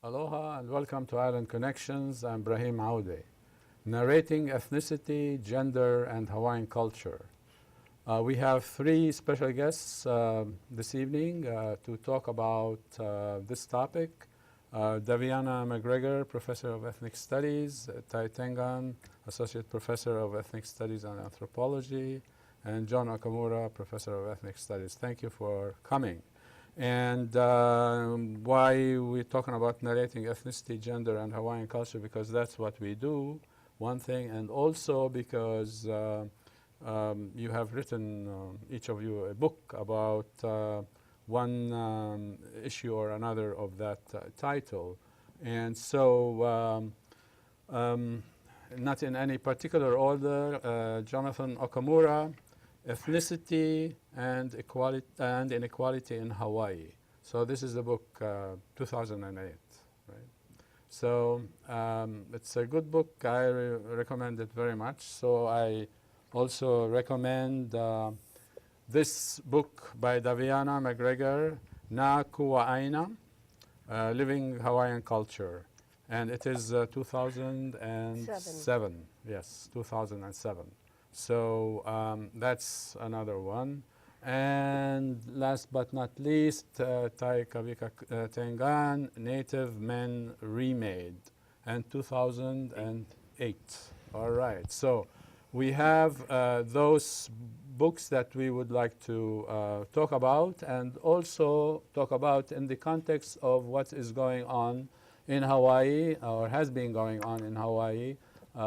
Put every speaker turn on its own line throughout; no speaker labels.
Aloha and welcome to Island Connections. I'm Ibrahim Aoude, narrating ethnicity, gender, and Hawaiian culture. We have three special guests this evening to talk about this topic. Davianna McGregor, Professor of Ethnic Studies, Tengan, Associate Professor of Ethnic Studies and Anthropology, and John Okamura, Professor of Ethnic Studies. Thank you for coming. And why we're talking about narrating ethnicity, gender, and Hawaiian culture, because that's what we do, one thing, and also because you have written, each of you, a book about one issue or another of that title. And so, not in any particular order, Jonathan Okamura, Ethnicity and Inequality in Hawaii. So this is the book, 2008, right? So it's a good book. I recommend it very much. So I also recommend this book by Davianna McGregor, Na Kua'aina, Living Hawaiian Culture. And it is 2007. Yes, 2007. So that's another one. And last but not least, Tengan, Native Men Remade, and 2008. All right. So we have those books that we would like to talk about, and also talk about in the context of what is going on in Hawaii, or has been going on in Hawaii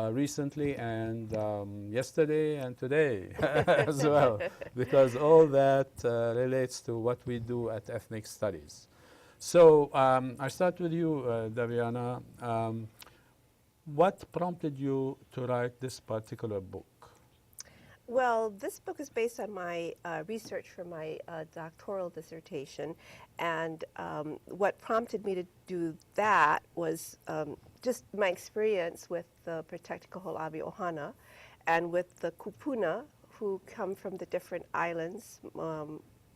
recently, and yesterday and today as well, because all that relates to what we do at Ethnic Studies. So I start with you, Davianna. What prompted you to write this particular book?
Well, this book is based on my research for my doctoral dissertation, and what prompted me to do that was just my experience with the protected Kaho'olawe Ohana and with the kupuna who come from the different islands,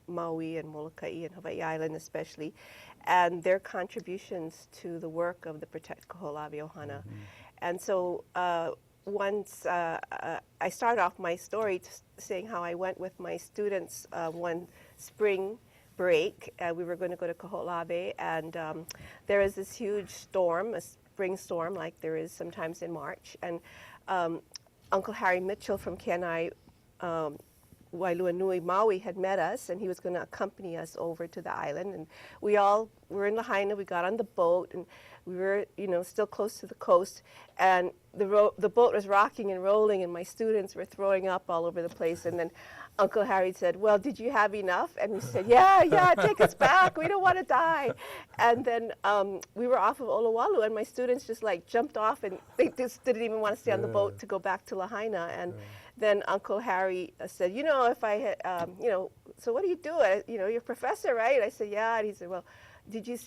Maui and Molokai and Hawaii Island especially, and their contributions to the work of the protected Kaho'olawe Ohana. And so once I started off my story saying how I went with my students one spring break. We were going to go to Kaho'olawe, and there was this huge storm, a spring storm like there is sometimes in March. And Uncle Harry Mitchell from Kenai, Wailuanui, Maui had met us, and he was going to accompany us over to the island. And we all were in Lahaina. We got on the boat, and we were, still close to the coast. And the boat was rocking and rolling, and my students were throwing up all over the place. And then Uncle Harry said, "Well, did you have enough?" And we said, yeah, take us back. We don't want to die. And then we were off of Olowalu, and my students just like jumped off, and they just didn't even want to stay on the boat to go back to Lahaina. And then Uncle Harry said, if I had, so what do you do? You're a professor, right? I said, yeah. And he said, well, did you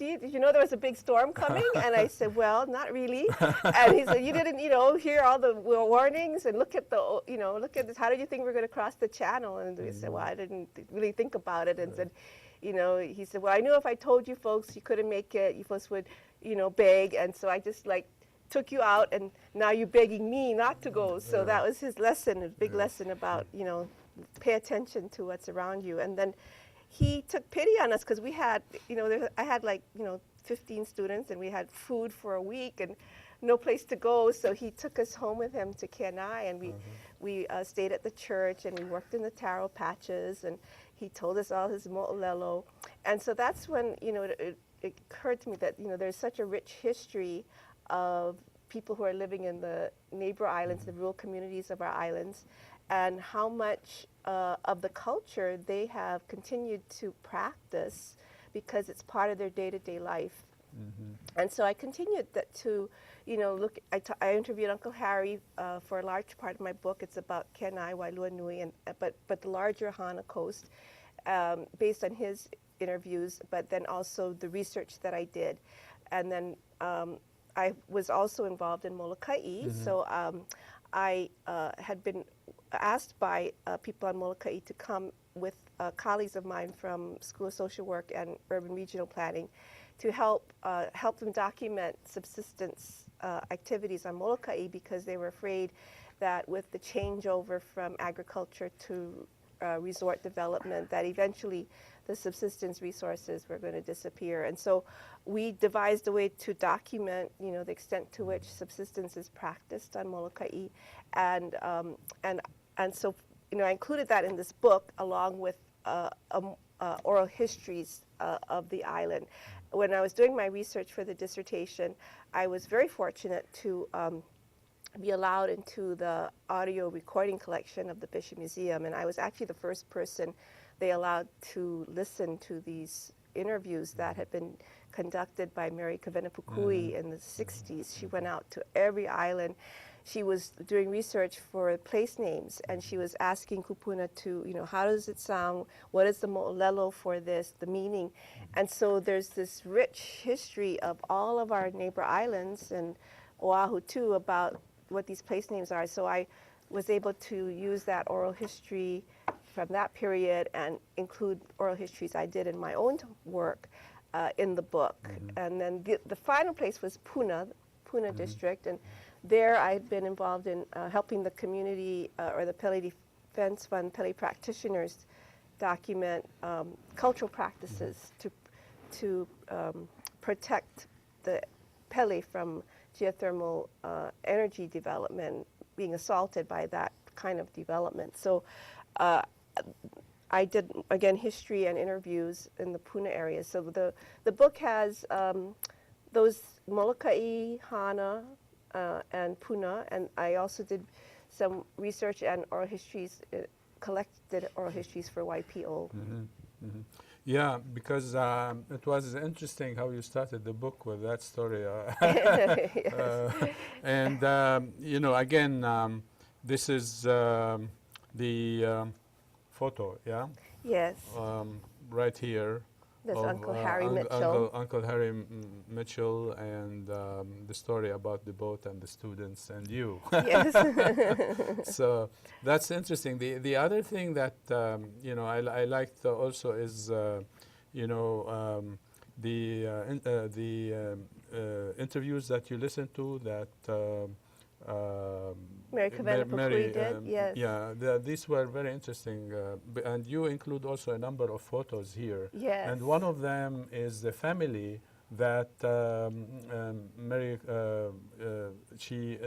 know there was a big storm coming? And I said, well, not really. And he said, you didn't, hear all the warnings and look at this. How did you think we were going to cross the channel? And we said, well, I didn't really think about it. And said, he said, well, I knew if I told you folks you couldn't make it, you folks would, beg. And so I just took you out, and now you're begging me not to go. So that was his lesson, a big lesson about, pay attention to what's around you. And then he took pity on us because we had, I had 15 students, and we had food for a week and no place to go. So he took us home with him to Kenai, and we stayed at the church, and we worked in the taro patches, and he told us all his mo'olelo. And so that's when, it occurred to me that, there's such a rich history of people who are living in the neighbor islands, the rural communities of our islands, and how much of the culture they have continued to practice because it's part of their day-to-day life. And so I continued to, look. I interviewed Uncle Harry for a large part of my book. It's about Kenai, Wailuanui, but the larger Hana Coast, based on his interviews, but then also the research that I did. And then I was also involved in Molokai, so I had been asked by people on Molokai to come with colleagues of mine from School of Social Work and Urban Regional Planning to help them document subsistence activities on Molokaʻi, because they were afraid that with the changeover from agriculture to resort development, that eventually the subsistence resources were going to disappear. And so we devised a way to document, the extent to which subsistence is practiced on Molokaʻi, and so I included that in this book along with oral histories of the island. When I was doing my research for the dissertation, I was very fortunate to be allowed into the audio recording collection of the Bishop Museum, and I was actually the first person they allowed to listen to these interviews that had been conducted by Mary Kavenapukui in the 60s. She went out to every island. She was doing research for place names, and she was asking kupuna to, how does it sound? What is the mo'olelo for this, the meaning? And so there's this rich history of all of our neighbor islands, and Oahu too, about what these place names are. So I was able to use that oral history from that period and include oral histories I did in my own work in the book. And then the final place was Puna district, and there I had been involved in helping the community or the Pele Defense Fund, Pele practitioners document cultural practices to protect the Pele from geothermal energy development, being assaulted by that kind of development. So I did, again, history and interviews in the Puna area. So the book has those Molokaʻi, Hana, and Puna, and I also did some research and oral histories, collected oral histories for YPO.
Yeah, because it was interesting how you started the book with that story. And, again, this is the photo, yeah?
Yes.
Right here.
That's
of,
Uncle Harry Mitchell.
Uncle Harry Mitchell, and the story about the boat and the students and you.
Yes.
So that's interesting. The other thing that I liked also is the interviews that you listened to that.
Mary Kavenapukui did, yes.
Yeah, these were very interesting, and you include also a number of photos here.
Yes.
And one of them is the family that Mary she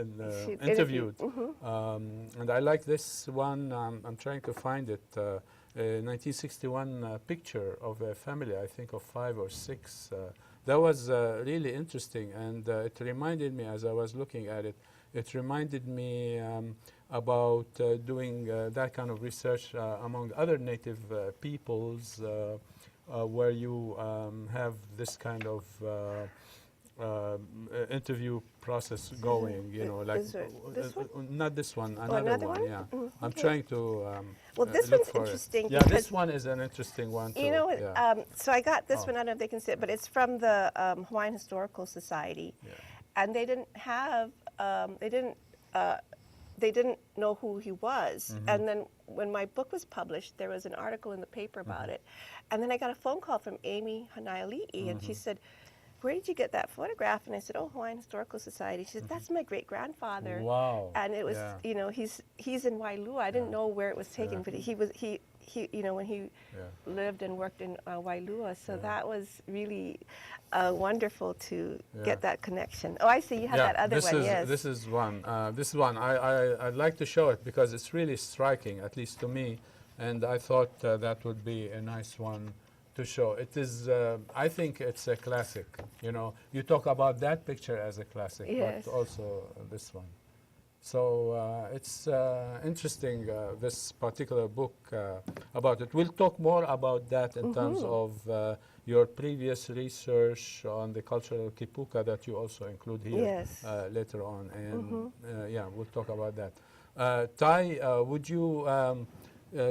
interviewed. And I like this one. I'm trying to find it. 1961 picture of a family, I think of 5 or 6. That was really interesting, and it reminded me, as I was looking at it, it reminded me about doing that kind of research among other native peoples, where you have this kind of interview process going, like
this one?
not this one, another one, yeah. I'm
Okay.
trying to
Well, this
look
one's
for
interesting.
it. Yeah, this one is an interesting one too.
You know what?
Yeah.
So I got this one. I don't know if they can see it, but it's from the Hawaiian Historical Society, and they didn't have. They didn't know who he was. And then when my book was published, there was an article in the paper about it. And then I got a phone call from Amy Hanaiali'i, and she said, "Where did you get that photograph?" And I said, "Oh, Hawaiian Historical Society." She said, "That's my great-grandfather."
Wow.
And it was, he's in Wailua. I didn't know where it was taken, but he when he lived and worked in Wailua. So that was really wonderful to get that connection. Oh, I see. You have that other one. Yes.
This is one. This one. I'd like to show it because it's really striking, at least to me. And I thought that would be a nice one to show. It is. I think it's a classic. You talk about that picture as a classic, but also this one. So it's interesting, this particular book about it. We'll talk more about that in terms of your previous research on the cultural kipuka that you also include here later on. And we'll talk about that. Tai, would you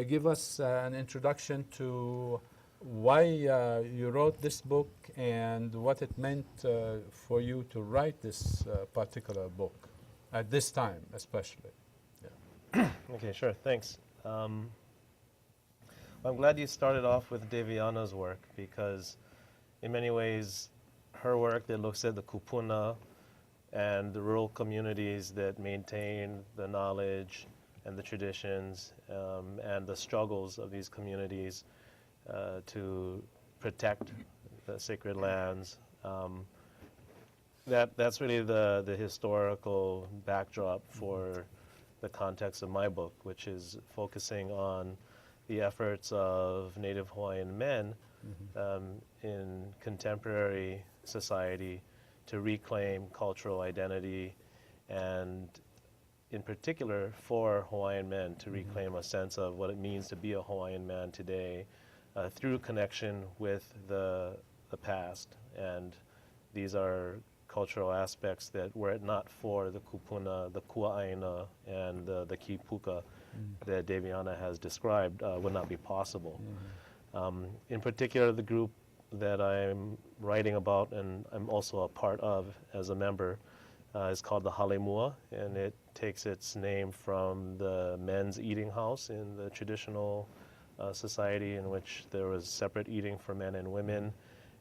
give us an introduction to why you wrote this book and what it meant for you to write this particular book? At this time, especially.
Okay, sure. Thanks. Well, I'm glad you started off with Davianna's work because in many ways her work that looks at the kupuna and the rural communities that maintain the knowledge and the traditions and the struggles of these communities to protect the sacred lands. That's really the historical backdrop for the context of my book, which is focusing on the efforts of Native Hawaiian men in contemporary society to reclaim cultural identity, and in particular for Hawaiian men to reclaim a sense of what it means to be a Hawaiian man today through connection with the past. And these are cultural aspects that were it not for the kupuna, the Kua'aina, and the kipuka that Davianna has described would not be possible. In particular, the group that I'm writing about and I'm also a part of as a member is called the Halemua, and it takes its name from the men's eating house in the traditional society in which there was separate eating for men and women.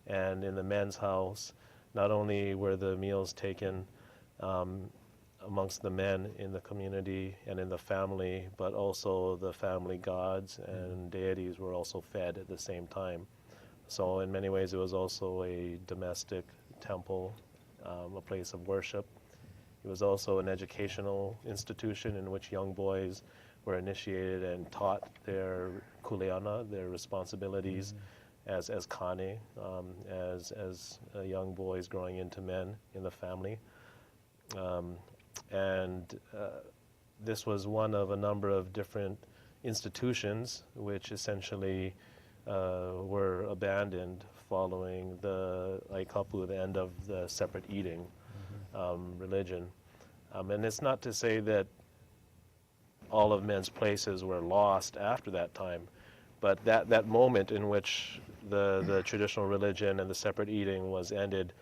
And in the men's house, not only were the meals taken amongst the men in the community and in the family, but also the family gods and deities were also fed at the same time. So in many ways it was also a domestic temple, a place of worship. It was also an educational institution in which young boys were initiated and taught their kuleana, their responsibilities as kane, as young boys growing into men in the family. This was one of a number of different institutions which essentially were abandoned following the Aikapu, the end of the separate eating religion. And it's not to say that all of men's places were lost after that time, but that moment in which the traditional religion and the separate eating was ended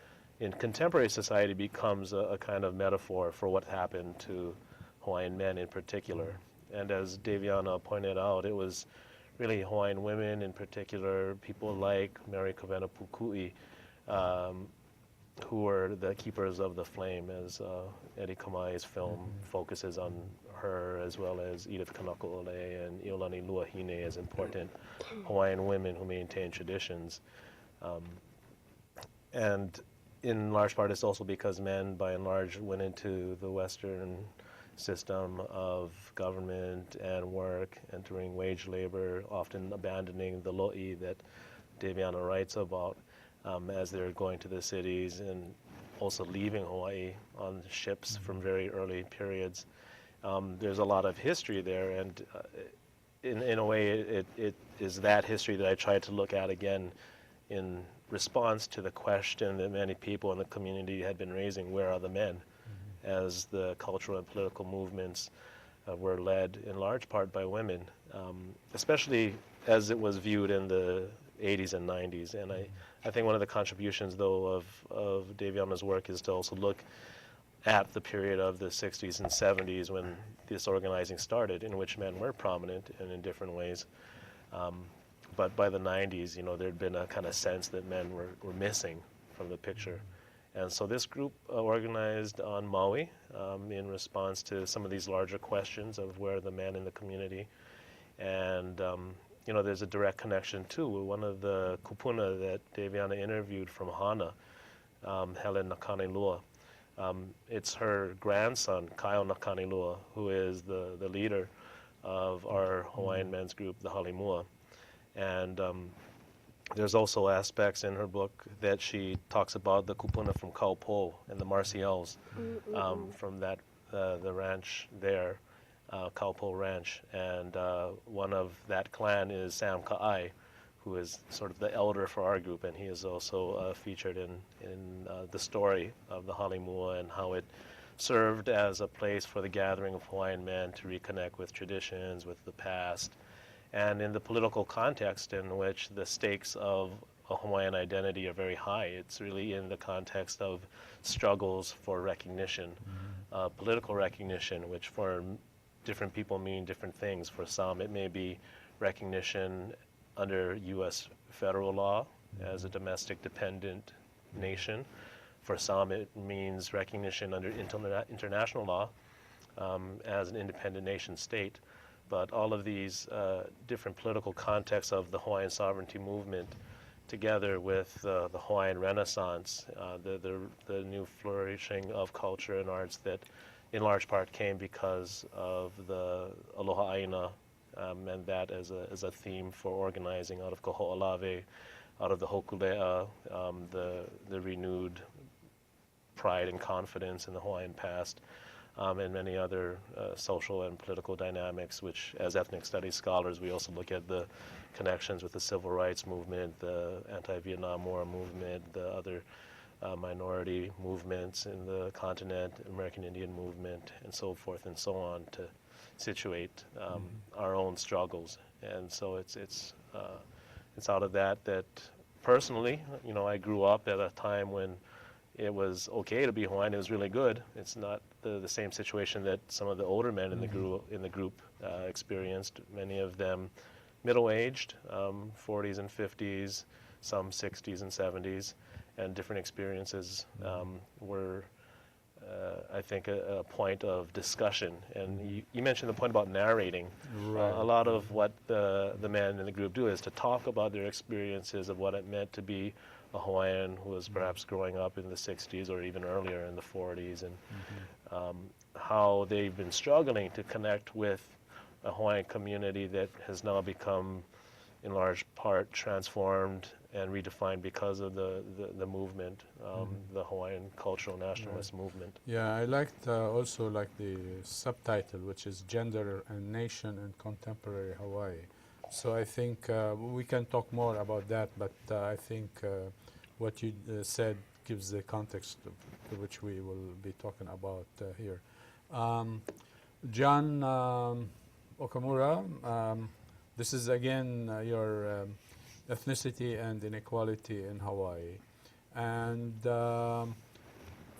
in contemporary society becomes a kind of metaphor for what happened to Hawaiian men in particular. And as Davianna pointed out, it was really Hawaiian women in particular, people like Mary Kawena Pukui, who were the keepers of the flame, as Eddie Kamai's film focuses on her, as well as Edith Kanakaʻole and Iolani Luahine as important Hawaiian women who maintain traditions. And in large part, it's also because men, by and large, went into the Western system of government and work, entering wage labor, often abandoning the lo'i that Davianna writes about as they're going to the cities, and also leaving Hawaii on ships from very early periods. There's a lot of history there, and in a way it is that history that I tried to look at again in response to the question that many people in the community had been raising: where are the men? As the cultural and political movements were led in large part by women, especially as it was viewed in the 80s and 90s. And I think one of the contributions, though, of Davianna's work is to also look at the period of the 60s and 70s when this organizing started, in which men were prominent and in different ways. But by the 90s, there'd been a kind of sense that men were missing from the picture. And so this group organized on Maui in response to some of these larger questions of where are the men in the community. And there's a direct connection too with one of the kupuna that Davianna interviewed from Hana, Helen Nakanelua. It's her grandson, Kaio Nakanelua, who is the leader of our Hawaiian men's group, the Halemua. And there's also aspects in her book that she talks about the kupuna from Kaupo and the Marcials from the ranch there, Kaupo Ranch. And one of that clan is Sam Ka'ai, who is sort of the elder for our group, and he is also featured in the story of the Halemua and how it served as a place for the gathering of Hawaiian men to reconnect with traditions, with the past, and in the political context in which the stakes of a Hawaiian identity are very high. It's really in the context of struggles for recognition, political recognition, which for different people mean different things. For some, it may be recognition under U.S. federal law as a domestic dependent nation. For some, it means recognition under international law as an independent nation state. But all of these different political contexts of the Hawaiian sovereignty movement, together with the Hawaiian Renaissance, the new flourishing of culture and arts that in large part came because of the aloha āina, and that as a theme for organizing out of Kaho'olawe, out of the hokulea, the renewed pride and confidence in the Hawaiian past, and many other social and political dynamics, which as ethnic studies scholars, we also look at the connections with the civil rights movement, the anti-Vietnam War movement, the other minority movements in the continent, American Indian movement, and so forth and so on, to situate our own struggles. And so it's out of that personally, I grew up at a time when it was okay to be Hawaiian. It was really good. It's not the same situation that some of the older men in the group experienced. Many of them middle-aged, 40s and 50s, some 60s and 70s, and different experiences were, I think, a point of discussion. And you mentioned the point about narrating.
Right.
A lot of what the men in the group do is to talk about their experiences of what it meant to be a Hawaiian who was perhaps growing up in the 60s or even earlier in the 40s, and how they've been struggling to connect with a Hawaiian community that has now become, in large part, transformed and redefined because of the movement, the Hawaiian cultural nationalist movement.
Yeah, I liked also the subtitle, which is Gender and Nation in Contemporary Hawaii. So I think we can talk more about that, but I think what you said gives the context to which we will be talking about here. John Okamura, this is again your ethnicity and inequality in Hawaii. And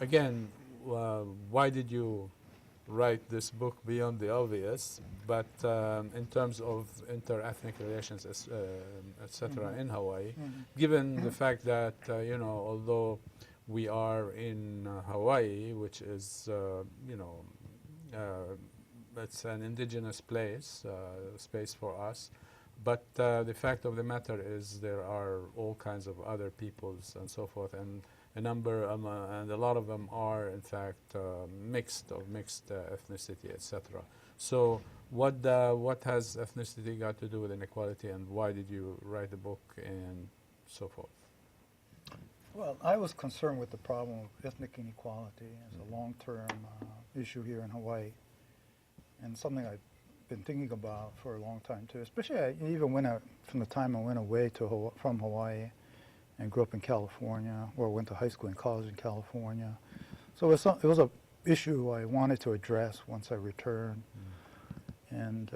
again, why did you write this book beyond the obvious, but in terms of inter-ethnic relations, etc. in Hawaii, given the fact that, although we are in Hawaii, which is, it's an indigenous space for us, but the fact of the matter is there are all kinds of other peoples and so forth, and a number and a lot of them are in fact mixed ethnicity, etc. So what has ethnicity got to do with inequality, and why did you write the book and so forth?
Well, I was concerned with the problem of ethnic inequality as a long-term issue here in Hawaii, and something I've been thinking about for a long time too. Especially even from the time I went away from Hawaii and grew up in California, or went to high school and college in California. So it was an issue I wanted to address once I returned, and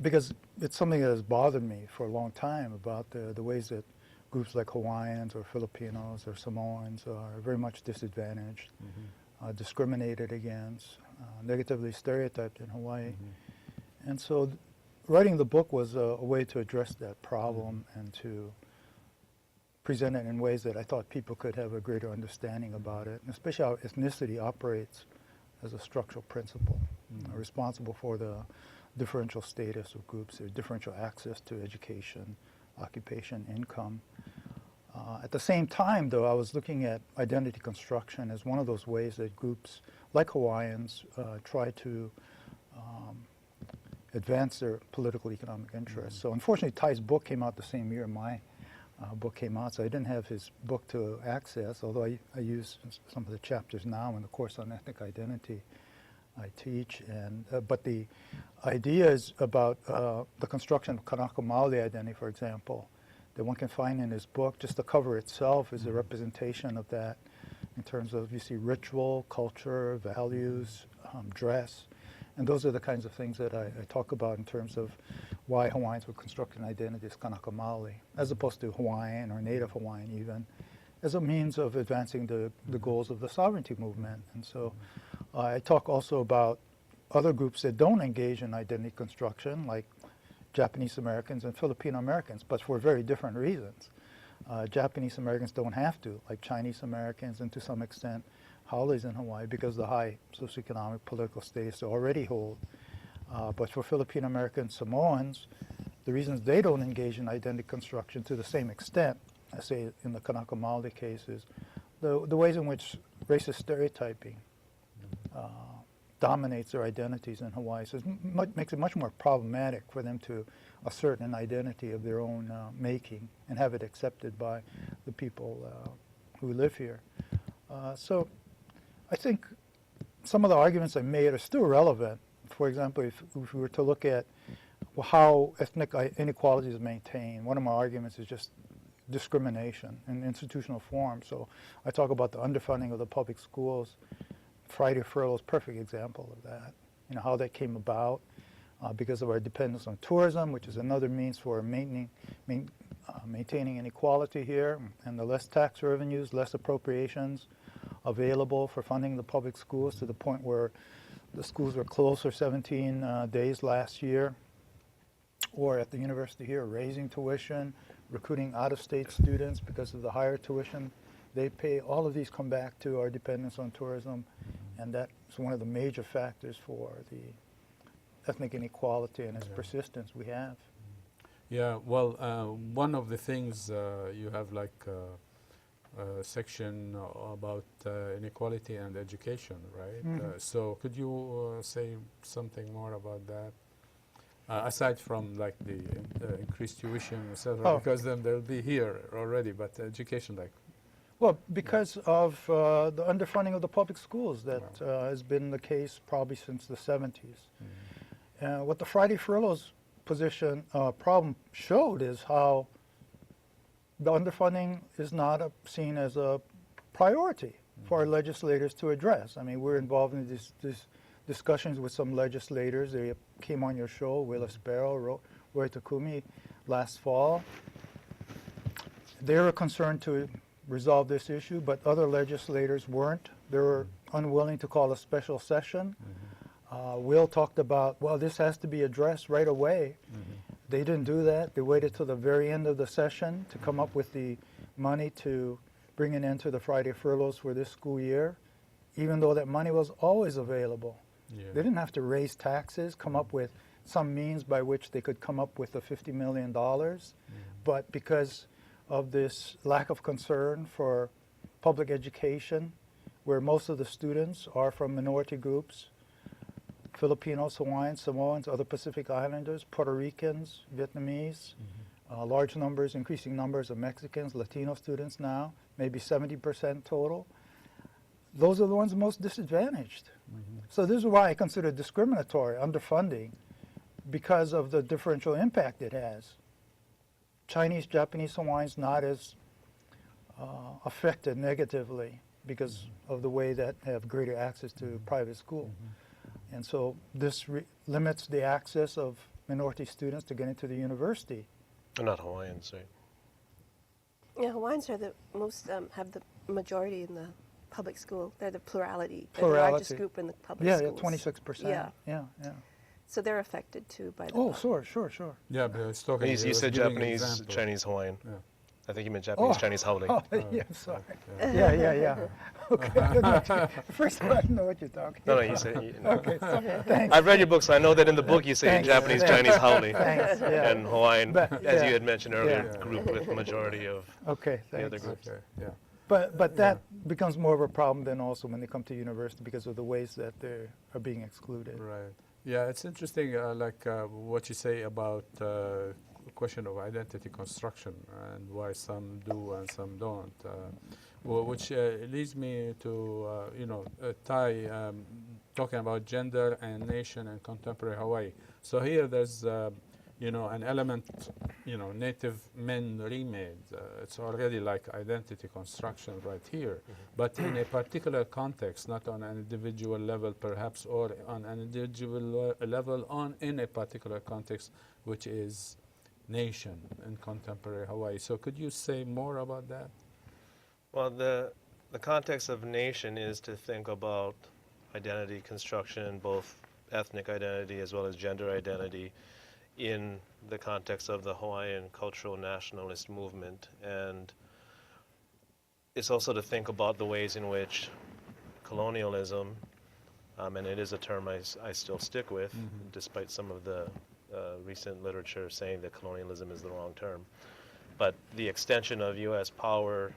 because it's something that has bothered me for a long time about the ways that groups like Hawaiians or Filipinos or Samoans are very much disadvantaged, discriminated against, negatively stereotyped in Hawaii. And so writing the book was a way to address that problem and to present it in ways that I thought people could have a greater understanding about it, and especially how ethnicity operates as a structural principle, responsible for the differential status of groups, their differential access to education, occupation, income. At the same time, though, I was looking at identity construction as one of those ways that groups like Hawaiians try to advance their political economic interests. So unfortunately, Ty's book came out the same year my book came out, so I didn't have his book to access, although I use some of the chapters now in the course on ethnic identity I teach. And but the idea is about the construction of Kanaka Maoli identity, for example, that one can find in his book. Just the cover itself is a representation of that in terms of, you see, ritual, culture, values, dress. And those are the kinds of things that I talk about in terms of why Hawaiians would construct an identity as Kanaka Maoli, as opposed to Hawaiian or Native Hawaiian even, as a means of advancing the goals of the sovereignty movement. And so I talk also about other groups that don't engage in identity construction, like Japanese Americans and Filipino Americans, but for very different reasons. Japanese Americans don't have to, like Chinese Americans and to some extent Haoles in Hawaii, because of the high socioeconomic political status they already hold. But for Filipino American Samoans, the reasons they don't engage in identity construction to the same extent, I say in the Kanaka Maoli cases, the ways in which racist stereotyping dominates their identities in Hawaii, so it makes it much more problematic for them to assert an identity of their own making and have it accepted by the people who live here. So I think some of the arguments I made are still relevant. For example, if we were to look at how ethnic inequality is maintained, one of my arguments is just discrimination in institutional form. So I talk about the underfunding of the public schools. Friday furlough is a perfect example of that. You know, how that came about because of our dependence on tourism, which is another means for maintaining inequality here, and the less tax revenues, less appropriations available for funding the public schools, to the point where the schools were closed for 17 days last year, or at the university here, raising tuition, recruiting out-of-state students because of the higher tuition they pay. All of these come back to our dependence on tourism, and that's one of the major factors for the ethnic inequality and its persistence we have.
Yeah, well, one of the things you have like a section about inequality and education, right? So could you say something more about that? Aside from like the increased tuition, etc., because then they'll be here already, but education, like.
Well, because of the underfunding of the public schools that has been the case probably since the 70s. What the Friday furloughs position problem showed is how the underfunding is not seen as a priority for our legislators to address. I mean, we're involved in these discussions with some legislators. They came on your show, Willa Sparrow, Roy Takumi, last fall. They were concerned to resolve this issue, but other legislators weren't. They were unwilling to call a special session. Will talked about, well, this has to be addressed right away. They didn't do that. They waited till the very end of the session to come up with the money to bring an end to the Friday furloughs for this school year, even though that money was always available. They didn't have to raise taxes, come up with some means by which they could come up with the $50 million, but because of this lack of concern for public education, where most of the students are from minority groups, Filipinos, Hawaiians, Samoans, other Pacific Islanders, Puerto Ricans, Vietnamese, large numbers, increasing numbers of Mexicans, Latino students now, maybe 70% total. Those are the ones most disadvantaged. So this is why I consider discriminatory underfunding, because of the differential impact it has. Chinese, Japanese, Hawaiians not as affected negatively because of the way that have greater access to private school. And so this limits the access of minority students to get into the university.
Not Hawaiians, right?
Yeah, Hawaiians are the most, have the majority in the public school. They're the plurality. They're the largest group in the public schools.
26%. Yeah.
So they're affected too by the.
Oh, sure.
Yeah, but it's talking.
You said Japanese, Chinese, Hawaiian.
Yeah.
I think you meant Japanese, Chinese, Haole.
Oh, yeah, sorry. Yeah. Okay. First of all, I know what you're talking about.
No, you said.
Okay, thanks.
I've read your book, so I know that in the book you say Japanese, Chinese, Haole,
Thanks, yeah.
and Hawaiian,
But,
as
yeah.
you had mentioned earlier, group with the majority of
Okay,
the other
thanks.
groups.
Okay, yeah.
But that becomes more of a problem then also when they come to university because of the ways that they are being excluded.
Right. Yeah, it's interesting, what you say about the question of identity construction and why some do and some don't, which leads me to, tie talking about gender and nation in contemporary Hawaii. So here there's, an element, native men remade. It's already like identity construction right here, but in a particular context, not on an individual level perhaps, or on an individual level in a particular context, which is nation in contemporary Hawaii. So could you say more about that?
Well, the context of nation is to think about identity construction, both ethnic identity as well as gender identity, in the context of the Hawaiian cultural nationalist movement, and it's also to think about the ways in which colonialism, and it is a term I still stick with, despite some of the recent literature saying that colonialism is the wrong term, but the extension of U.S. power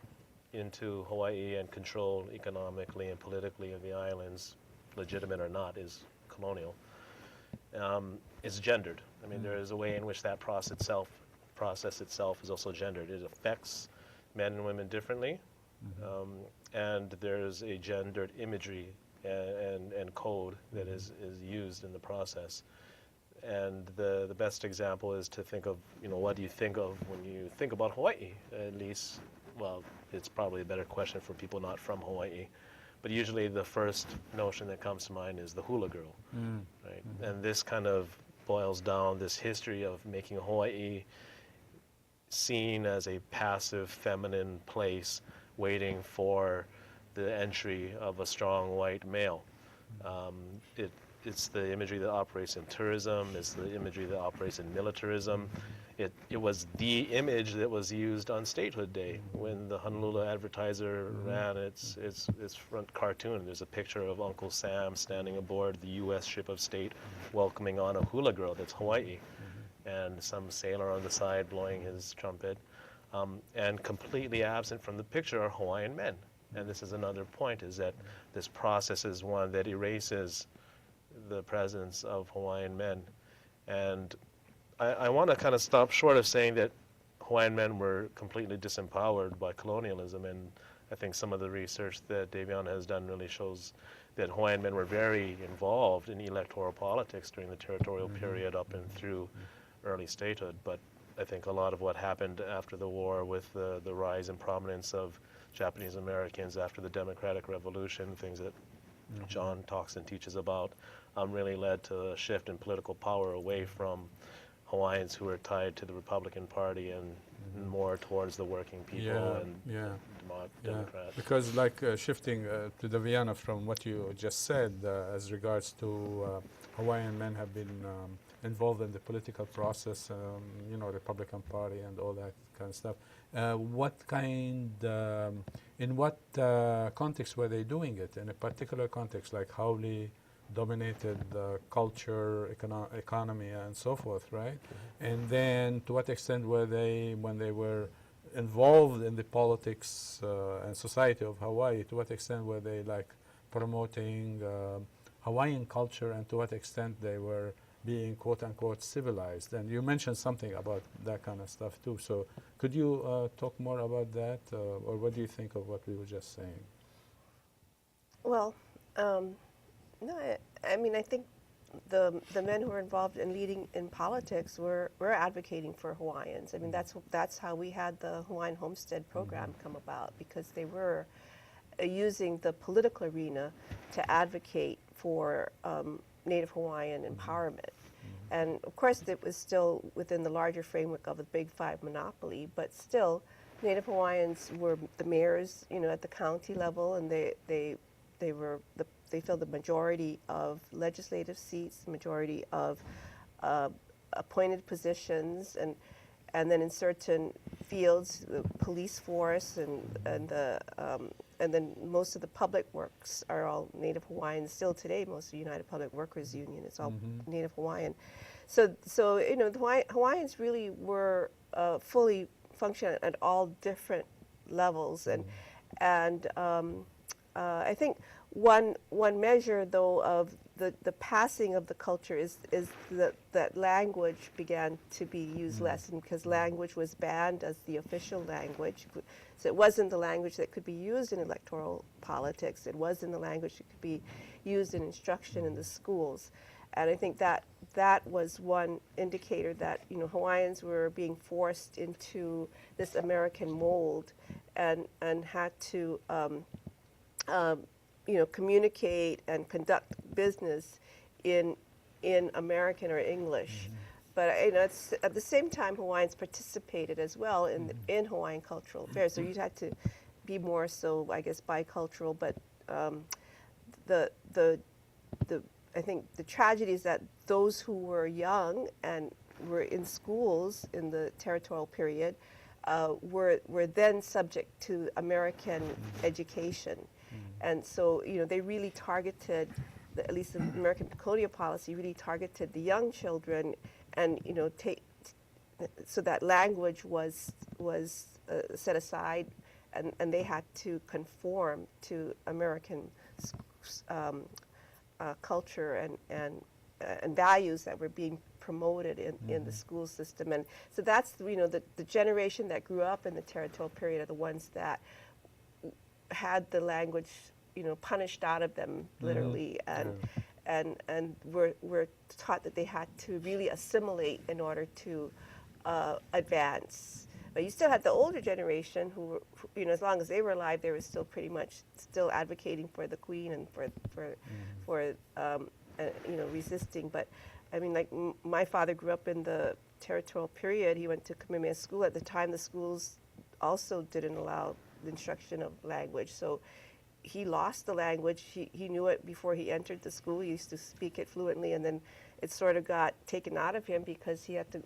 into Hawaii and control economically and politically of the islands, legitimate or not, is colonial. Is gendered. I mean, there is a way in which that process itself is also gendered. It affects men and women differently, and there's a gendered imagery and code that is used in the process. And the best example is to think of, what do you think of when you think about Hawaii? At least, well, it's probably a better question for people not from Hawaii. But usually the first notion that comes to mind is the hula girl, right? And this kind of boils down this history of making Hawaii seen as a passive feminine place waiting for the entry of a strong white male. It's the imagery that operates in tourism, it's the imagery that operates in militarism. It was the image that was used on Statehood Day when the Honolulu Advertiser ran its front cartoon. There's a picture of Uncle Sam standing aboard the U.S. ship of state welcoming on a hula girl that's Hawaii, and some sailor on the side blowing his trumpet. And completely absent from the picture are Hawaiian men. And this is another point, is that this process is one that erases the presence of Hawaiian men. And I want to kind of stop short of saying that Hawaiian men were completely disempowered by colonialism, and I think some of the research that Davianna has done really shows that Hawaiian men were very involved in electoral politics during the territorial period up and through early statehood. But I think a lot of what happened after the war with the rise and prominence of Japanese Americans after the Democratic Revolution, things that John talks and teaches about, really led to a shift in political power away from Hawaiians who were tied to the Republican Party and more towards the working people and Democrats.
Because shifting to Davianna from what you just said as regards to Hawaiian men have been involved in the political process, Republican Party and all that kind of stuff. In what context were they doing it? In a particular context, like Haole dominated culture, economy, and so forth, right? And then to what extent were they, when they were involved in the politics and society of Hawaii, to what extent were they promoting Hawaiian culture, and to what extent they were being quote-unquote civilized? And you mentioned something about that kind of stuff too. So could you talk more about that, or what do you think of what we were just saying?
Well, no, I think the men who were involved in leading in politics were advocating for Hawaiians. I mean, that's how we had the Hawaiian Homestead Program come about, because they were using the political arena to advocate for Native Hawaiian empowerment. And of course, it was still within the larger framework of the Big Five monopoly, but still, Native Hawaiians were the mayors, at the county level, and they filled the majority of legislative seats, the majority of appointed positions, and then in certain fields, the police force and then most of the public works are all Native Hawaiian. Still today, most of the United Public Workers Union is all Native Hawaiian. So the Hawaiians really were fully functional at all different levels, and I think one measure, though, of the passing of the culture is that language began to be used less, and because language was banned as the official language, so it wasn't the language that could be used in electoral politics. It wasn't the language that could be used in instruction in the schools, and I think that was one indicator that Hawaiians were being forced into this American mold, and had to communicate and conduct business in American or English. But it's, at the same time, Hawaiians participated as well in Hawaiian cultural affairs. So you'd had to be more so, I guess, bicultural. But I think the tragedy is that those who were young and were in schools in the territorial period were then subject to American education. And so, they really targeted, at least the American colonial policy really targeted the young children, and, so that language was set aside, and they had to conform to American culture and values that were being promoted in the school system. And so that's, the generation that grew up in the territorial period are the ones that had the language, punished out of them, literally, and were taught that they had to really assimilate in order to advance. But you still had the older generation who were, as long as they were alive, they were still pretty much still advocating for the Queen and for resisting. But I mean, like my father grew up in the territorial period. He went to Kamehameha School. At the time, the schools also didn't allow the instruction of language. So he lost the language. He knew it before he entered the school. He used to speak it fluently, and then it sort of got taken out of him because he had to,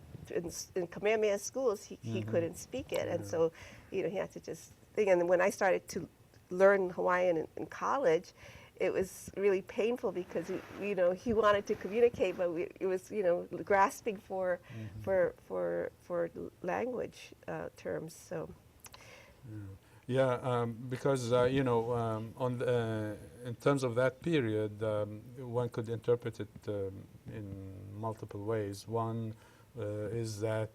in Kamehameha schools, he couldn't speak it. And so, he had to just think. And when I started to learn Hawaiian in college, it was really painful because he wanted to communicate, but it was grasping for language terms. So.
Yeah, because on in terms of that period, one could interpret it in multiple ways. One is that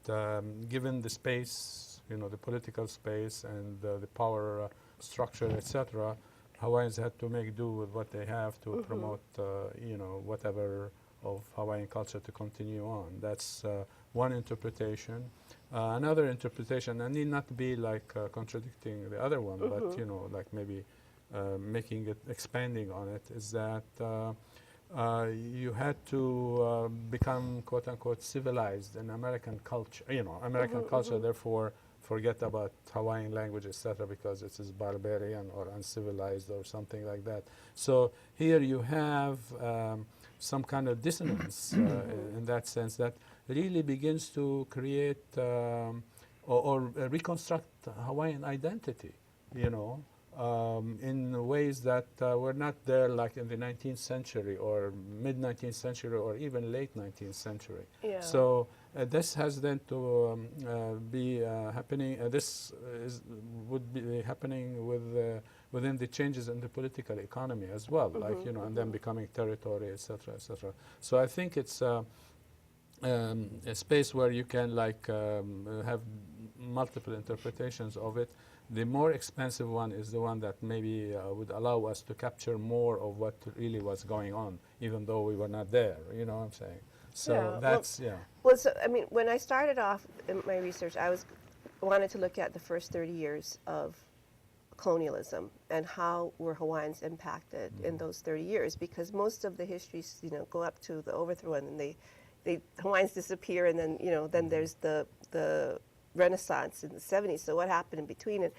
given the space, the political space and the power structure, etc., Hawaiians had to make do with what they have to promote, whatever of Hawaiian culture to continue on. That's one interpretation. Another interpretation, and need not to be like contradicting the other one, but like maybe making it, expanding on it, is that you had to become quote unquote civilized in American culture. American culture, therefore forget about Hawaiian language, etc., because it is barbarian or uncivilized or something like that. So here you have some kind of dissonance in that sense that really begins to create or reconstruct Hawaiian identity, in ways that were not there like in the 19th century or mid-19th century or even late 19th century.
Yeah.
So this has then to be happening, would be happening within the changes in the political economy as well, and then becoming territory, etc., etc. So I think it's a space where you can have multiple interpretations of it. The more expensive one is the one that maybe would allow us to capture more of what really was going on, even though we were not there. You know what I'm saying? So that's,
Well, so, I mean, when I started off in my research, I wanted to look at the first 30 years of colonialism and how were Hawaiians impacted in those 30 years, because most of the histories, go up to the overthrow, and then they Hawaiians disappear, and then, then there's the Renaissance in the 70s. So what happened in between?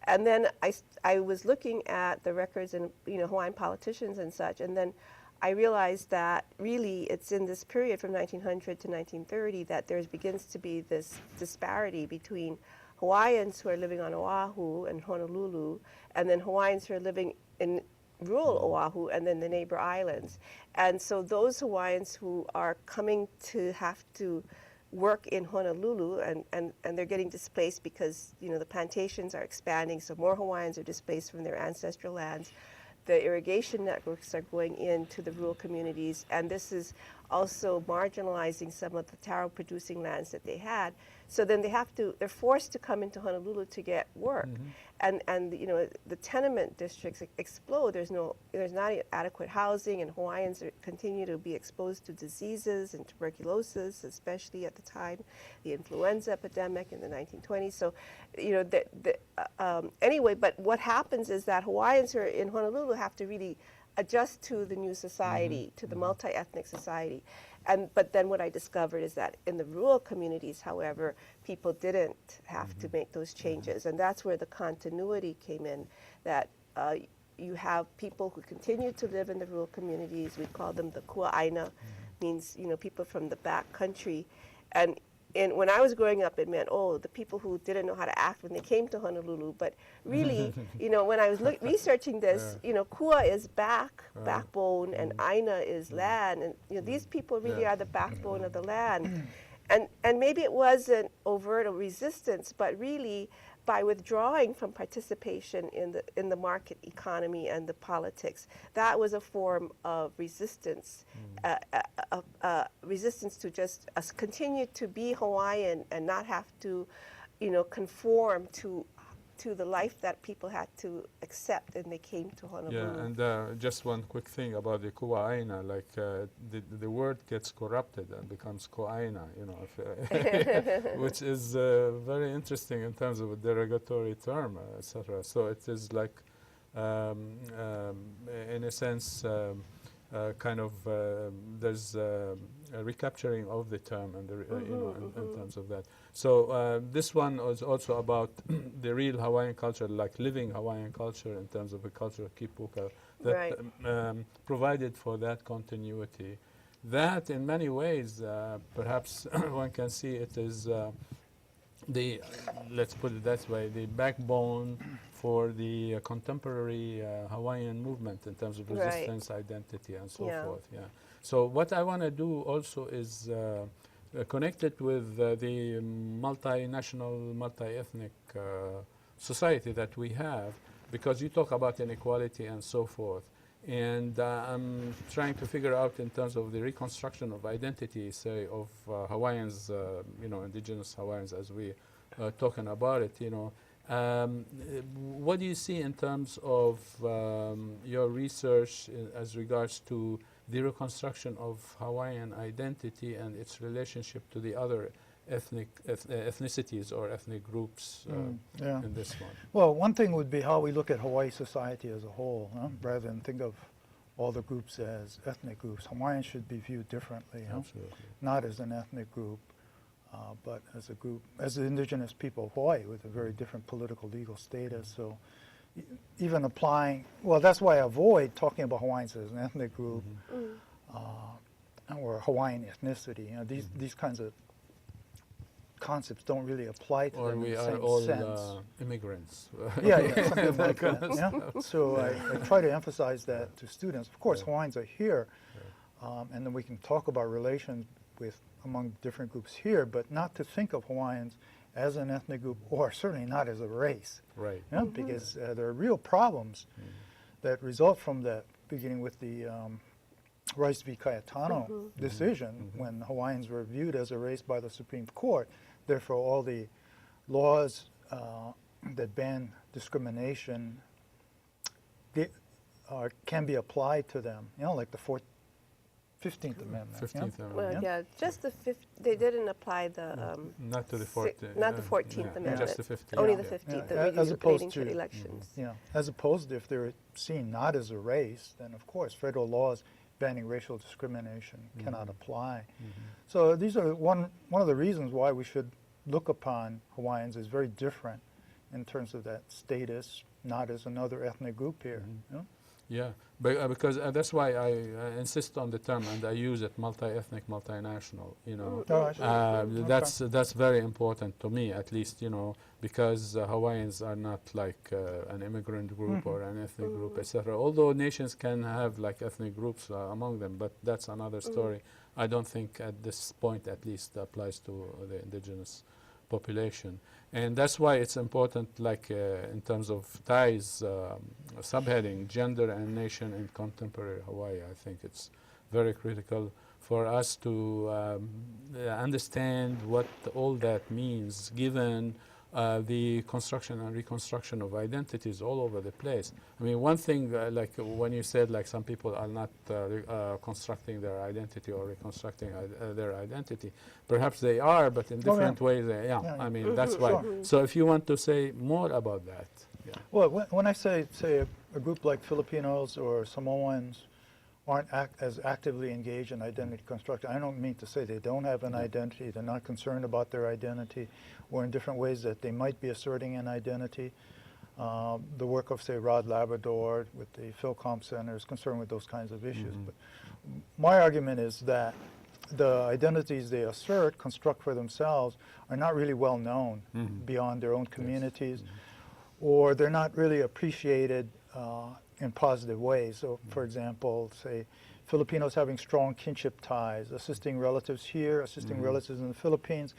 And then I was looking at the records and Hawaiian politicians and such, and then I realized that really it's in this period from 1900 to 1930 that there begins to be this disparity between Hawaiians who are living on Oahu and Honolulu, and then Hawaiians who are living in rural Oahu and then the neighbor islands. And so those Hawaiians who are coming to have to work in Honolulu and they're getting displaced because the plantations are expanding, so more Hawaiians are displaced from their ancestral lands. The irrigation networks are going into the rural communities, and this is also marginalizing some of the taro producing lands that they had. So then they're forced to come into Honolulu to get work. And the tenement districts explode. There's not adequate housing, and Hawaiians continue to be exposed to diseases and tuberculosis, especially at the time, the influenza epidemic in the 1920s. So, anyway, but what happens is that Hawaiians who are in Honolulu have to really adjust to the new society, to the multi-ethnic society. But then what I discovered is that in the rural communities, however, people didn't have to make those changes. And that's where the continuity came in, that you have people who continue to live in the rural communities. We call them the Kua'aina, means people from the back country. And when I was growing up, it meant, oh, the people who didn't know how to act when they came to Honolulu. But really, when I was researching this, Kua is backbone, and āina is land. And these people really are the backbone of the land. And maybe it wasn't overt or resistance, but really by withdrawing from participation in the market economy and the politics, that was a form of resistance, resistance to just continue to be Hawaiian and not have to, conform to the life that people had to accept, and they came to Honolulu.
Yeah, and just one quick thing about the Kua'aina, like the word gets corrupted and becomes Kua'aina, which is very interesting in terms of a derogatory term, etc. So it is like, in a sense, kind of there's a recapturing of the term and in terms of that. So this one is also about the real Hawaiian culture, like living Hawaiian culture in terms of the culture of kipuka that provided for that continuity. That in many ways, perhaps one can see it is let's put it that way, the backbone for the contemporary Hawaiian movement in terms of resistance, identity, and so forth. Yeah. So what I want to do also is connect it with the multinational, multi-ethnic society that we have, because you talk about inequality and so forth. And I'm trying to figure out in terms of the reconstruction of identity, say, of Hawaiians, indigenous Hawaiians, as we are talking about it, what do you see in terms of your research as regards to the reconstruction of Hawaiian identity and its relationship to the other ethnicities or ethnic groups in this one?
Well, one thing would be how we look at Hawaii society as a whole, rather than think of all the groups as ethnic groups. Hawaiians should be viewed differently, not as an ethnic group, but as a group, as the indigenous people of Hawaii with a very different political legal status. So even applying, well, that's why I avoid talking about Hawaiians as an ethnic group or Hawaiian ethnicity. These kinds of concepts don't really apply to them in the same sense.
All immigrants.
Something like that. So I try to emphasize that to students. Of course, Hawaiians are here, and then we can talk about relations among different groups here, but not to think of Hawaiians as an ethnic group, or certainly not as a race.
Right.
Because there are real problems that result from that, beginning with the Rice v. Cayetano decision, when Hawaiians were viewed as a race by the Supreme Court. Therefore, all the laws that ban discrimination can be applied to them, like the 15th Amendment.
15th Amendment.
Well, just the they didn't apply the
not to the 14th.
Not the 14th Amendment.
Just the 15th.
Only the 15th.
As opposed
relating to elections.
As opposed to if they're seen not as a race, then of course federal laws banning racial discrimination cannot apply. So these are one of the reasons why we should look upon Hawaiians as very different in terms of that status, not as another ethnic group here.
Yeah, because that's why I insist on the term, and I use it multi-ethnic, multinational. That's very important to me, at least. Because Hawaiians are not like an immigrant group or an ethnic group, etc. Although nations can have like ethnic groups among them, but that's another story. I don't think at this point, at least, applies to the indigenous population. And that's why it's important, like in terms of ties, subheading, gender and nation in contemporary Hawaii. I think it's very critical for us to understand what all that means, given the construction and reconstruction of identities all over the place. I mean, one thing, like when you said, like some people are not constructing their identity or reconstructing their identity, perhaps they are, but in different ways. I mean, that's why. So if you want to say more about that.
Well, when I say a group like Filipinos or Samoans aren't as actively engaged in identity construction, I don't mean to say they don't have an identity, they're not concerned about their identity, or in different ways that they might be asserting an identity. The work of, say, Rod Labrador with the PhilCom Center is concerned with those kinds of issues. But my argument is that the identities they assert, construct for themselves, are not really well known beyond their own communities, or they're not really appreciated in positive ways. So, for example, say Filipinos having strong kinship ties, assisting relatives here, assisting relatives in the Philippines,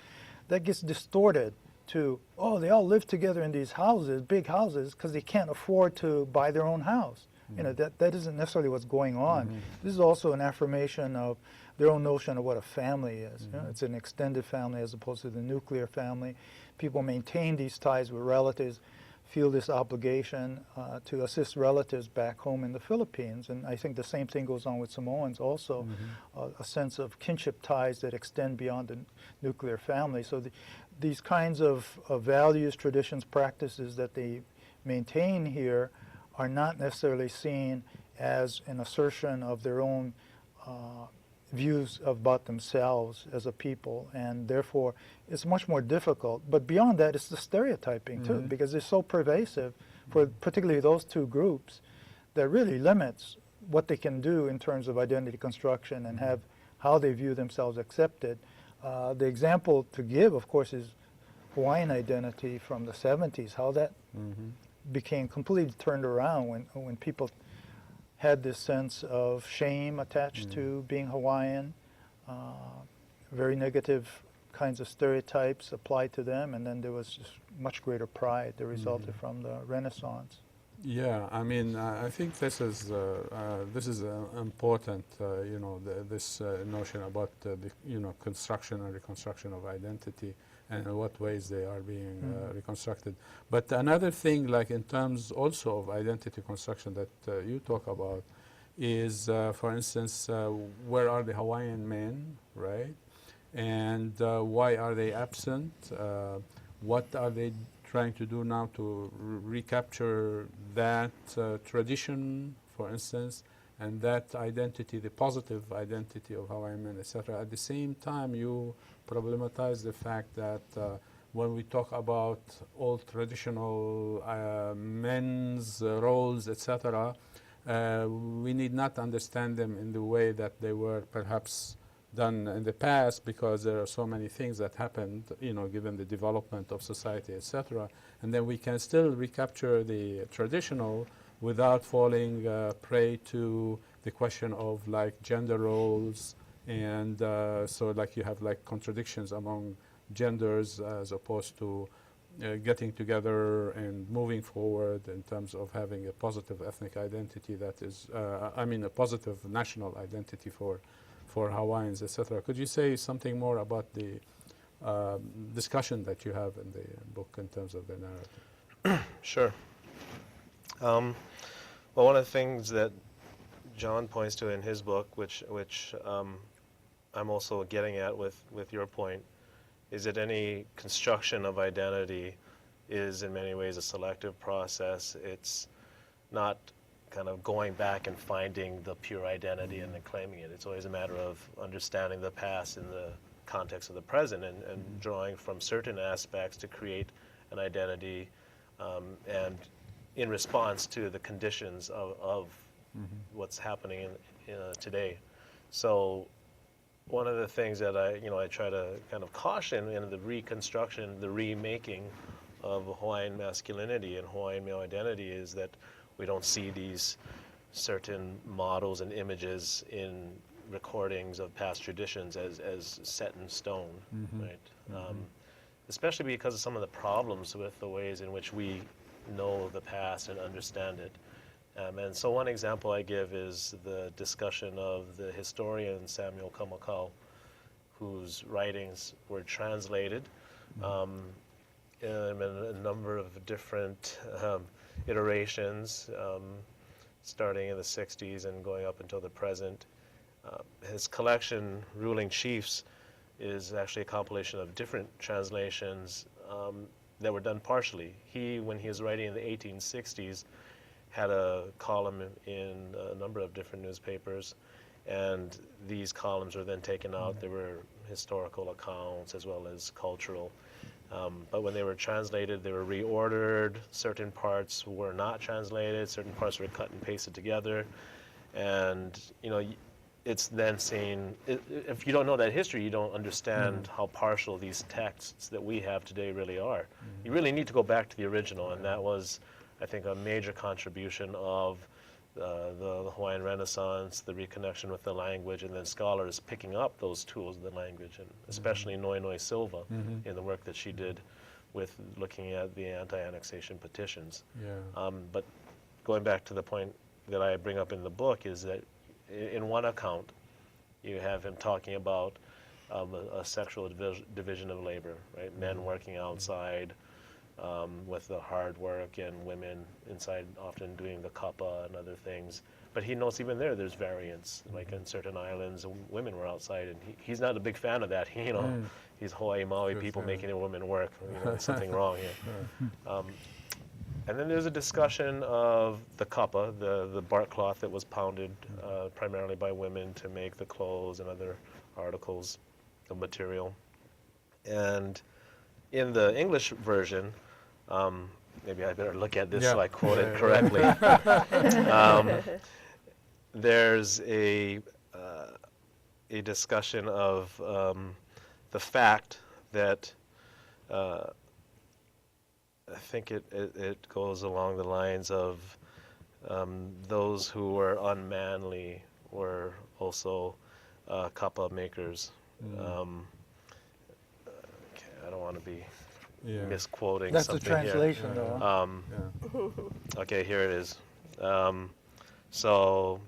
that gets distorted to, oh, they all live together in these houses, big houses, because they can't afford to buy their own house. You know, that isn't necessarily what's going on. This is also an affirmation of their own notion of what a family is. You know, it's an extended family as opposed to the nuclear family. People maintain these ties with relatives, feel this obligation to assist relatives back home in the Philippines. And I think the same thing goes on with Samoans also, a sense of kinship ties that extend beyond the nuclear family. So these kinds of values, traditions, practices that they maintain here are not necessarily seen as an assertion of their own views about themselves as a people, and therefore it's much more difficult. But beyond that, it's the stereotyping too, because it's so pervasive for particularly those two groups that really limits what they can do in terms of identity construction and have how they view themselves accepted. The example to give, of course, is Hawaiian identity from the 70s, how that became completely turned around when people had this sense of shame attached to being Hawaiian, very negative kinds of stereotypes applied to them, and then there was just much greater pride that resulted from the Renaissance.
Yeah, I mean, I think this is important. You know, this notion about the construction and reconstruction of identity, and in what ways they are being reconstructed. But another thing, like in terms also of identity construction that you talk about, is, for instance, where are the Hawaiian men, right? And why are they absent? What are they trying to do now to recapture that tradition, for instance, and that identity, the positive identity of Hawaiian men, etc. At the same time, you problematize the fact that when we talk about old traditional men's roles, etc., we need not understand them in the way that they were perhaps done in the past, because there are so many things that happened, you know, given the development of society, etc. And then we can still recapture the traditional without falling prey to the question of like gender roles, and so like you have like contradictions among genders as opposed to getting together and moving forward in terms of having a positive ethnic identity that is, I mean, a positive national identity for Hawaiians, etc. Could you say something more about the discussion that you have in the book in terms of the narrative?
Sure. Well, one of the things that John points to in his book, which I'm also getting at with your point, is that any construction of identity is in many ways a selective process. It's not kind of going back and finding the pure identity and then claiming it. It's always a matter of understanding the past in the context of the present and drawing from certain aspects to create an identity and in response to the conditions of what's happening today. So one of the things that I try to kind of caution in the reconstruction, the remaking of Hawaiian masculinity and Hawaiian male identity is that we don't see these certain models and images in recordings of past traditions as set in stone, right? Especially because of some of the problems with the ways in which we know the past and understand it. And so one example I give is the discussion of the historian Samuel Kamakau, whose writings were translated in a number of different iterations, starting in the 60s and going up until the present. His collection, Ruling Chiefs, is actually a compilation of different translations that were done partially. When he was writing in the 1860s, had a column in a number of different newspapers, and these columns were then taken out. There were historical accounts as well as cultural. But when they were translated, they were reordered. Certain parts were not translated. Certain parts were cut and pasted together. And, it's then saying, if you don't know that history, you don't understand how partial these texts that we have today really are. You really need to go back to the original, and that was, I think, a major contribution of the Hawaiian Renaissance, the reconnection with the language, and then scholars picking up those tools of the language, and especially Noe Silva in the work that she did with looking at the anti-annexation petitions.
Yeah.
But going back to the point that I bring up in the book is that in one account, you have him talking about a sexual division of labor, right? Men working outside with the hard work, and women inside often doing the kapa and other things. But he notes even there's variance. Like in certain islands, women were outside, and he's not a big fan of that. He's Hawaii Maui people making a woman work. There's something wrong here. And then there's a discussion of the kapa, the bark cloth that was pounded primarily by women to make the clothes and other articles of material. And in the English version, maybe I better look at this so I quote it correctly. There's a discussion of the fact that I think it goes along the lines of those who were unmanly were also kapa makers. I don't want to be misquoting
That's
something
the translation, though.
Okay, here it is. So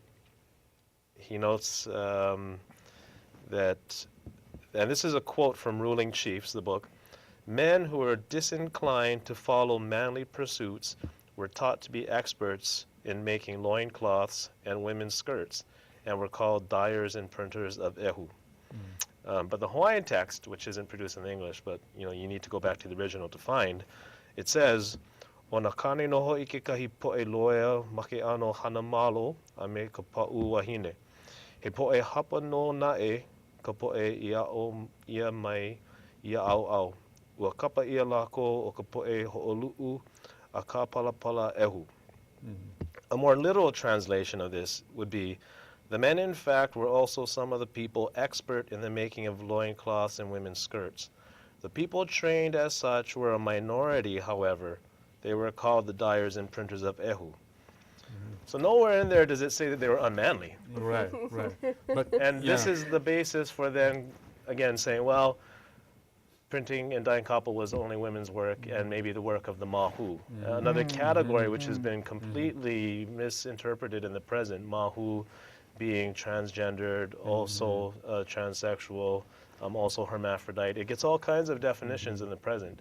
he notes that, and this is a quote from Ruling Chiefs, the book, "Men who were disinclined to follow manly pursuits were taught to be experts in making loincloths and women's skirts, and were called dyers and printers of ehu." But the Hawaiian text, which isn't produced in English, but you need to go back to the original to find, it says, "O na kane noho I ke kahi po'e loea ma ke ano hana malo a me ka pa'u wahine. He po'e hapa no na'e ka po'e ia o ia mai ia au au. Ua kapa ia lako o ka po'e ho'olu'u a ka palapala ehu." A more literal translation of this would be, "The men, in fact, were also some of the people expert in the making of loincloths and women's skirts. The people trained as such were a minority, however. They were called the dyers and printers of ehu." So nowhere in there does it say that they were unmanly.
Right. But
And this is the basis for then, again, saying, well, printing and dyeing kapa was only women's work, and maybe the work of the mahu. Another category which has been completely misinterpreted in the present, mahu being transgendered, also transsexual, also hermaphrodite. It gets all kinds of definitions in the present.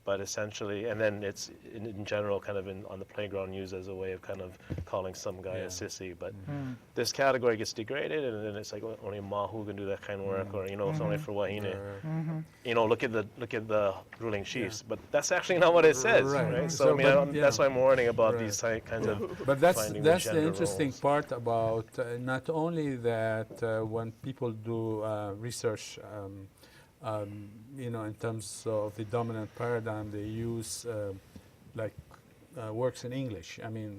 But essentially, and then it's in general kind of on the playground used as a way of kind of calling some guy a sissy. But this category gets degraded, and then it's like, well, only mahu can do that kind of work, or it's only for wahine. Look at the Ruling Chiefs, but that's actually not what it says, right? So I mean, that's why I'm warning about these kinds of.
But that's
finding
the interesting
roles.
part about not only that when people do research. In terms of the dominant paradigm, they use works in English. I mean,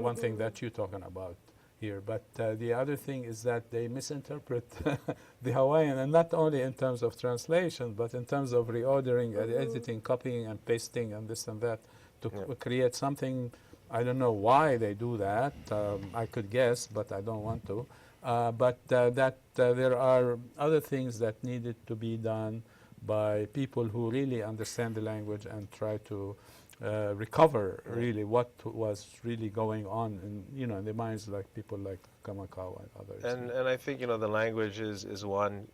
one thing that you're talking about here. But the other thing is that they misinterpret the Hawaiian, and not only in terms of translation, but in terms of reordering, editing, copying, and pasting, and this and that, to create something. I don't know why they do that. I could guess, but I don't want to. But there are other things that needed to be done by people who really understand the language and try to recover really what was really going on in the minds like people like Kamakawa and others.
And I think the language is one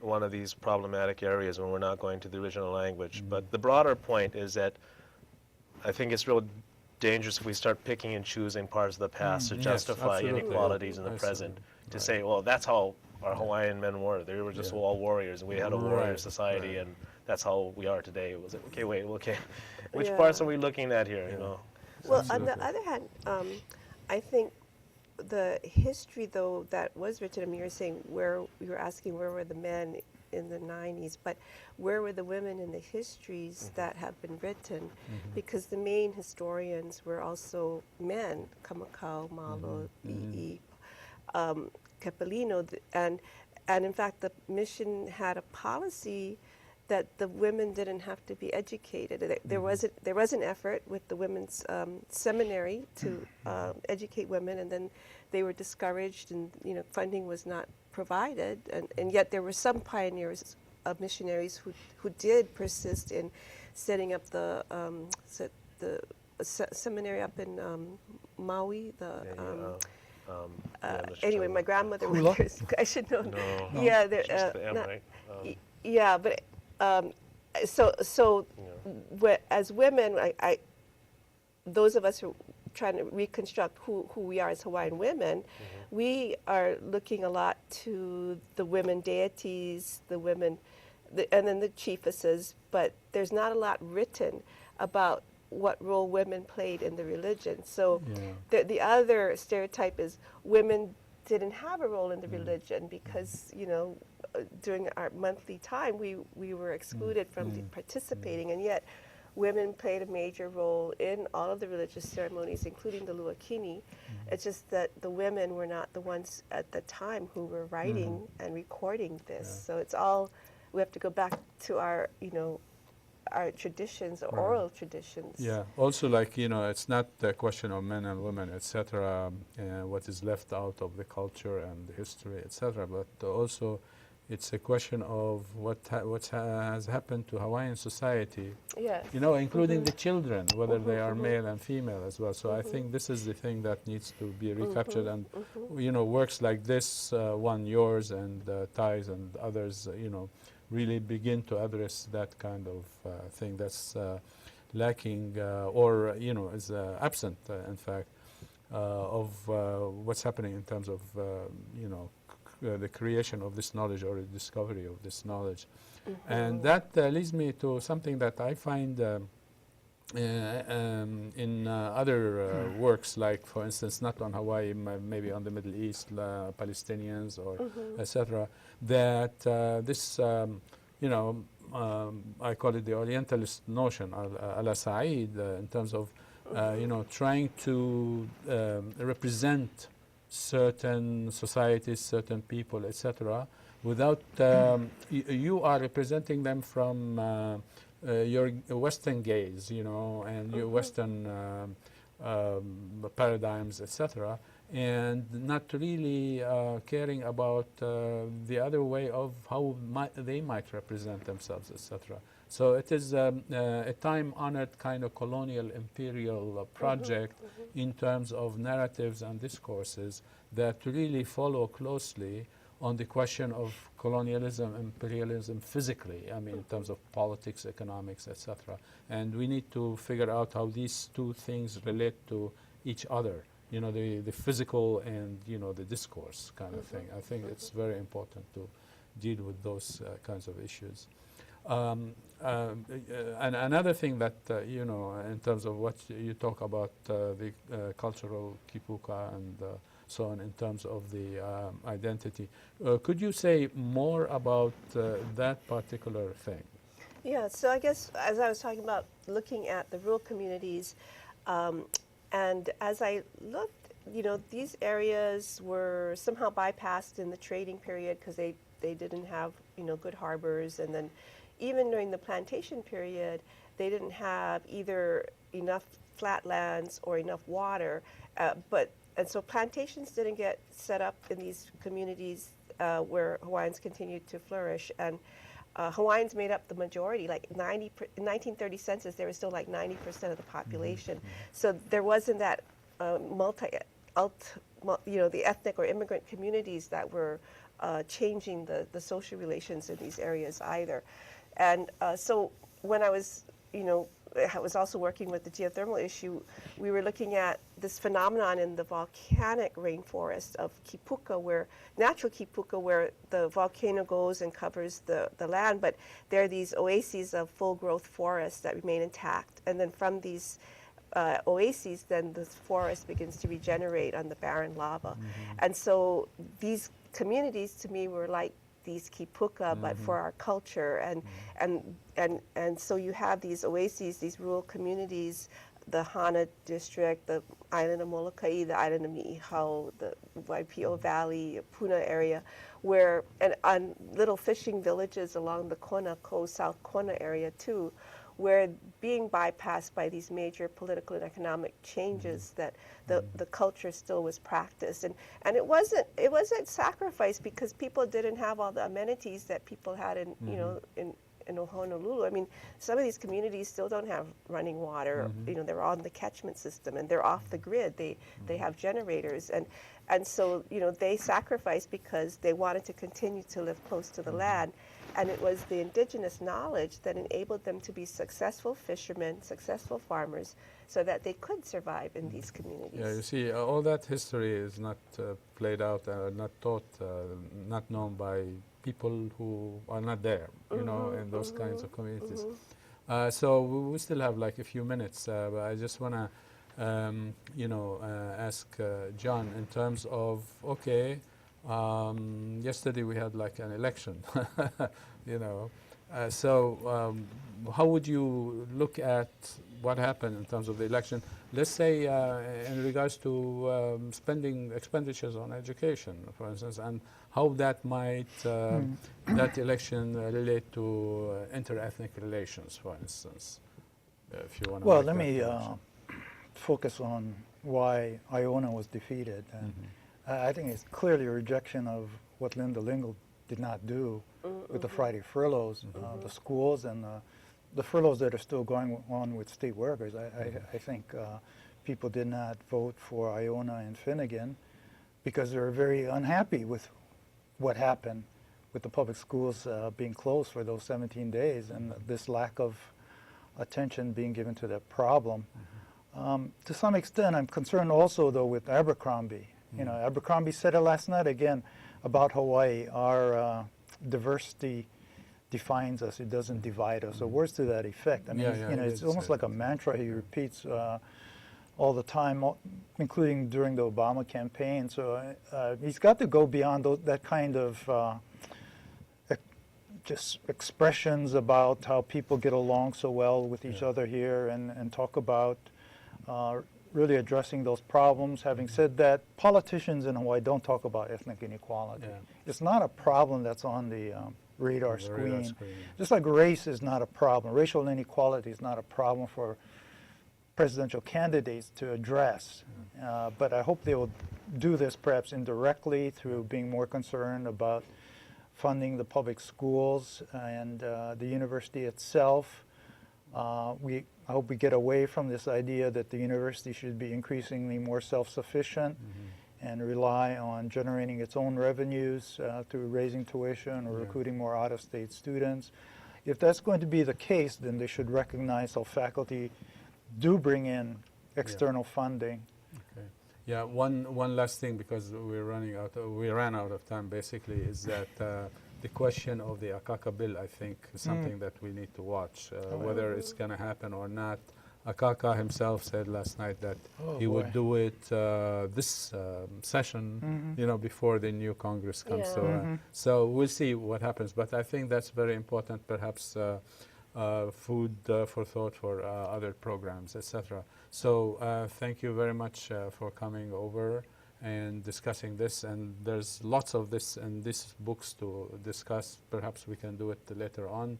of these problematic areas when we're not going to the original language. But the broader point is that I think it's real dangerous if we start picking and choosing parts of the past to justify inequalities in the present. To say, well, that's how our Hawaiian men were. They were just all warriors, and we had a warrior society, and that's how we are today. It was like, okay. Which parts are we looking at here?
Well, on the other hand, I think the history, though, that was written, I mean, you were asking where were the men in the 90s, but where were the women in the histories that have been written? Because the main historians were also men, Kamakau, Malo, I'i, Capelino, and in fact the mission had a policy that the women didn't have to be educated. There was an effort with the women's seminary to educate women, and then they were discouraged, and funding was not provided, and yet there were some pioneers of missionaries who did persist in setting up the seminary up in Maui. Anyway, my grandmother
Hula?
I should know.
No.
Yeah,
Just the M, right?
yeah, but as women, those of us who are trying to reconstruct who we are as Hawaiian women, we are looking a lot to the women deities, the women, and then the chiefesses, but there's not a lot written about what role women played in the religion. So the other stereotype is women didn't have a role in the religion because, during our monthly time, we were excluded from participating, and yet women played a major role in all of the religious ceremonies, including the luakini. It's just that the women were not the ones at the time who were writing and recording this. So it's all, we have to go back to our, our traditions, oral traditions.
Yeah, also it's not the question of men and women, etc., what is left out of the culture and the history, etc., but also it's a question of what has happened to Hawaiian society,
Yes.
including the children, whether they are male and female as well. So I think this is the thing that needs to be recaptured, and works like this one, yours, and Thais and others, really begin to address that kind of thing that's lacking or is absent, in fact, of what's happening in terms of the creation of this knowledge or the discovery of this knowledge. And that leads me to something that I find in other works, like, for instance, not on Hawaii, maybe on the Middle East, Palestinians or etc., that this, I call it the Orientalist notion, ala Sa'id, in terms of, trying to represent certain societies, certain people, etc., without you are representing them from your Western gaze, and your Western paradigms, etc., and not really caring about the other way of how they might represent themselves, etc. So it is a time-honored kind of colonial imperial project in terms of narratives and discourses that really follow closely on the question of colonialism, imperialism physically, in terms of politics, economics, etc. And we need to figure out how these two things relate to each other, the physical and, the discourse kind of thing. I think it's very important to deal with those kinds of issues. And another thing that, in terms of what you talk about, the cultural kipuka and so on, in terms of the identity, could you say more about that particular thing?
Yeah, so I guess as I was talking about looking at the rural communities, and as I looked, these areas were somehow bypassed in the trading period because they didn't have, good harbors, and then even during the plantation period, they didn't have either enough flatlands or enough water, and so plantations didn't get set up in these communities where Hawaiians continued to flourish, and Hawaiians made up the majority. Like in 1930 census, there was still like 90% of the population. So there wasn't that the ethnic or immigrant communities that were changing the social relations in these areas either. And so when I was, I was also working with the geothermal issue, we were looking at this phenomenon in the volcanic rainforest of kipuka, natural kipuka, where the volcano goes and covers the land, but there are these oases of full growth forests that remain intact. And then from these oases, then the forest begins to regenerate on the barren lava. And so these communities to me were like these kipuka, but for our culture, and so you have these oases, these rural communities the Hana district, the island of Molokai, the island of Ni'ihau, the Waipio Valley, Puna area, where, and on little fishing villages along the Kona coast, South Kona area too, where being bypassed by these major political and economic changes that the culture still was practiced. And it wasn't sacrificed because people didn't have all the amenities that people had in, you know, in Honolulu. I mean, some of these communities still don't have running water. You know, they're on the catchment system and they're off the grid. They have generators, and so, you know, they sacrificed because they wanted to continue to live close to the land. And it was the indigenous knowledge that enabled them to be successful fishermen, successful farmers, so that they could survive in these communities.
Yeah, you see, all that history is not played out, not taught, not known by people who are not there, you know, in those kinds of communities. So we still have like a few minutes, but I just want to, you know, ask John in terms of, okay, yesterday we had like an election, you know, so how would you look at what happened in terms of the election? Let's say in regards to expenditures on education, for instance, and how that might, that election relate to inter-ethnic relations, for instance, if you want to.
Well, let me focus on why Iona was defeated. And I think it's clearly a rejection of what Linda Lingle did not do with the Friday furloughs, the schools and the furloughs that are still going on with state workers. I think people did not vote for Iona and Finnegan because they were very unhappy with what happened with the public schools being closed for those 17 days and this lack of attention being given to that problem. To some extent, I'm concerned also, though, with Abercrombie. You know, Abercrombie said it last night again about Hawaii. Our diversity defines us; it doesn't divide us. So words to that effect. I mean, you know, it's almost like a mantra he repeats all the time, including during the Obama campaign. So he's got to go beyond that kind of just expressions about how people get along so well with each other here, and talk about really addressing those problems. Having said that, politicians in Hawaii don't talk about ethnic inequality. It's not a problem that's on the radar screen. Just like race is not a problem. Racial inequality is not a problem for presidential candidates to address. But I hope they will do this perhaps indirectly through being more concerned about funding the public schools and the university itself. I hope we get away from this idea that the university should be increasingly more self-sufficient and rely on generating its own revenues through raising tuition or recruiting more out-of-state students. If that's going to be the case, then they should recognize how faculty do bring in external funding.
Okay. Yeah, one last thing, because we ran out of time basically, is that the question of the Akaka bill, I think, is something that we need to watch, whether it's going to happen or not. Akaka himself said last night that he would do it this session, you know, before the new Congress comes. So we'll see what happens. But I think that's very important, perhaps food for thought for other programs, etc. So thank you very much for coming over and discussing this, and there's lots of this in these books to discuss. Perhaps we can do it later on.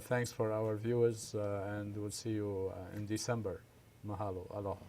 Thanks for our viewers, and we'll see you in December. Mahalo. Aloha.